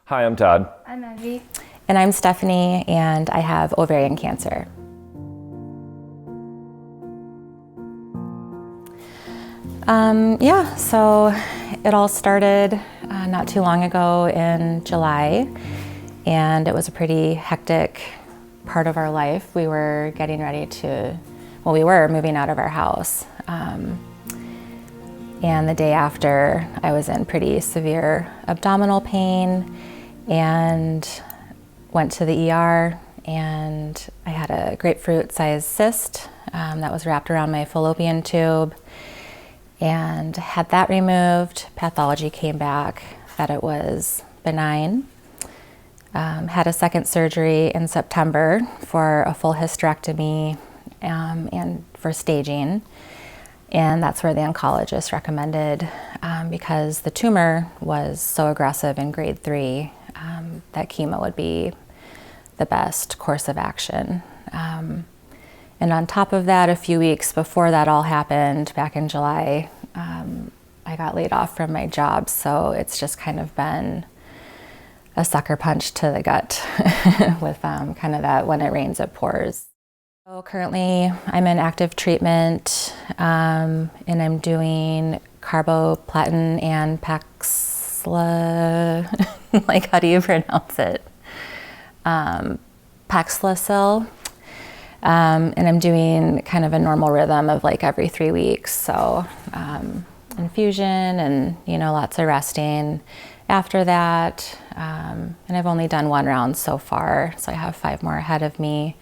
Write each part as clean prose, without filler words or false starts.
Hi, I'm Todd. I'm INDY. And I'm Stephanie, and I have ovarian cancer. So it all started not too long ago in July, and it was a pretty hectic part of our life. We were getting ready we were moving out of our house. And the day after, I was in pretty severe abdominal pain and went to the ER, and I had a grapefruit-sized cyst that was wrapped around my fallopian tube, and had that removed. Pathology came back that it was benign. Had a second surgery in September for a full hysterectomy and for staging. And that's where the oncologist recommended, because the tumor was so aggressive in grade 3, that chemo would be the best course of action. And on top of that, a few weeks before that all happened, back in July, I got laid off from my job. So it's just kind of been a sucker punch to the gut with kind of that when it rains, it pours. So currently, I'm in active treatment, and I'm doing carboplatin and like, how do you pronounce it? Paxlovid. And I'm doing kind of a normal rhythm of like every 3 weeks. So infusion and, lots of resting after that. And I've only done 1 round so far, so I have 5 more ahead of me.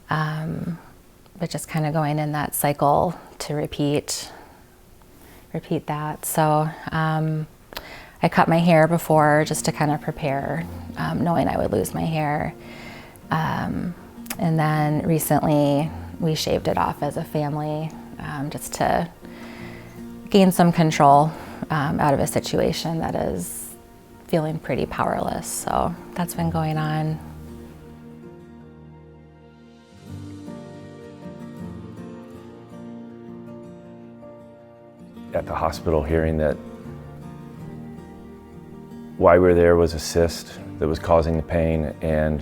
But just kind of going in that cycle to repeat that. So I cut my hair before just to kind of prepare, knowing I would lose my hair. And then recently we shaved it off as a family, just to gain some control out of a situation that is feeling pretty powerless. So that's been going on. At the hospital, hearing that why we're there was a cyst that was causing the pain, and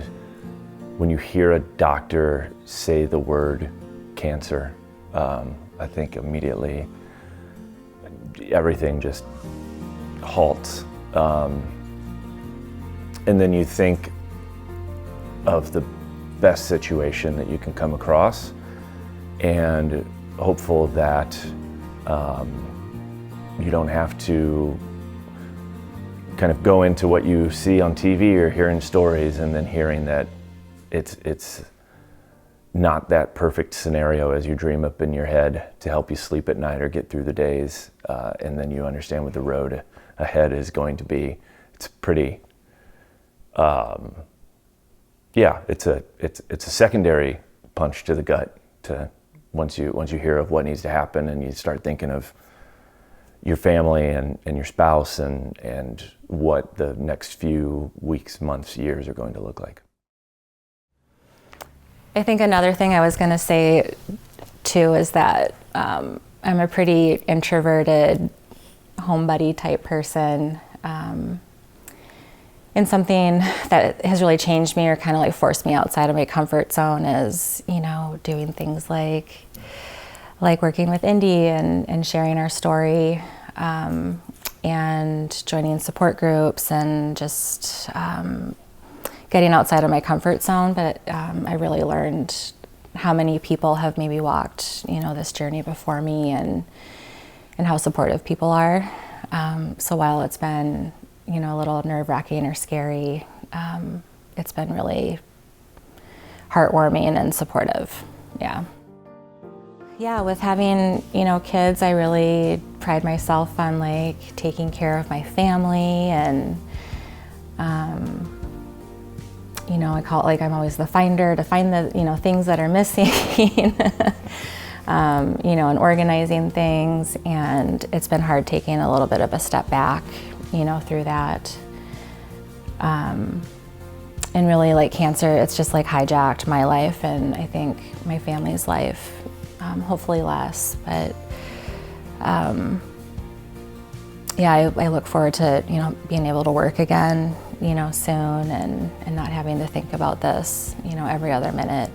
when you hear a doctor say the word cancer, I think immediately everything just halts. And then you think of the best situation that you can come across, and hopeful that you don't have to kind of go into what you see on TV or hearing stories and then hearing that it's not that perfect scenario as you dream up in your head to help you sleep at night or get through the days, and then you understand what the road ahead is going to be. It's pretty, it's a secondary punch to the gut to once you hear of what needs to happen, and you start thinking of your family and your spouse and what the next few weeks, months, years are going to look like. I think another thing I was going to say too is that I'm a pretty introverted, homebody type person. And something that has really changed me or kind of like forced me outside of my comfort zone is, doing things like working with INDY and sharing our story, and joining support groups and just getting outside of my comfort zone. But I really learned how many people have maybe walked, this journey before me, and how supportive people are. So while it's been, a little nerve-wracking or scary, it's been really heartwarming and supportive. Yeah, with having, kids, I really pride myself on like taking care of my family, and I call it like I'm always the finder to find the, things that are missing, and organizing things. And it's been hard taking a little bit of a step back, through that. And really, like, cancer, it's just like hijacked my life, and I think my family's life, hopefully less. But I look forward to, being able to work again, soon, and not having to think about this, every other minute.